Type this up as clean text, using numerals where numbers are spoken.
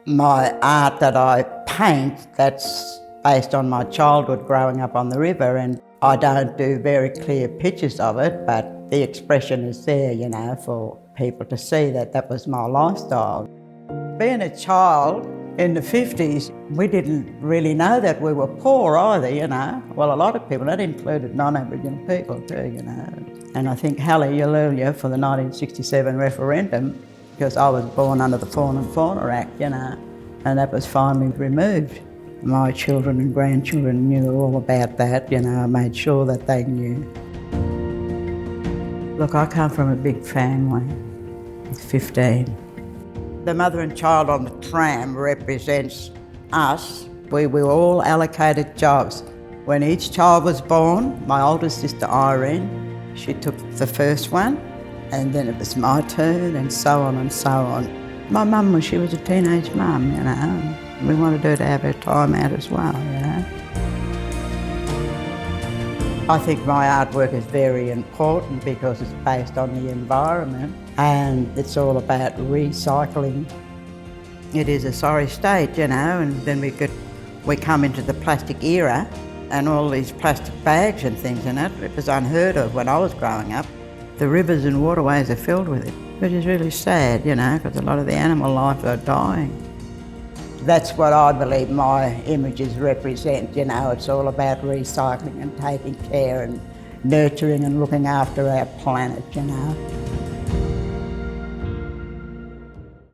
My art that I paint, that's based on my childhood growing up on the river, and I don't do very clear pictures of it, but the expression is there, you know, for people to see that that was my lifestyle. Being a child in the 50s, we didn't really know that we were poor either, you know. Well, a lot of people, that included non-Aboriginal people too, you know. And I think hallelujah for the 1967 referendum, because I was born under the Fauna and Fauna Act, you know, and that was finally removed. My children and grandchildren knew all about that, you know, I made sure that they knew. Look, I come from a big family, 15. The mother and child on the tram represents us. We were all allocated jobs. When each child was born, my older sister Irene, she took the first one, and then it was my turn, and so on and so on. My mum, she was a teenage mum, you know. We wanted her to have her time out as well, you know. I think my artwork is very important because it's based on the environment and it's all about recycling. It is a sorry state, you know, and then we come into the plastic era and all these plastic bags and things in it. It was unheard of when I was growing up. The rivers and waterways are filled with it, which is really sad, you know, because a lot of the animal life are dying. That's what I believe my images represent, you know, it's all about recycling and taking care and nurturing and looking after our planet, you know.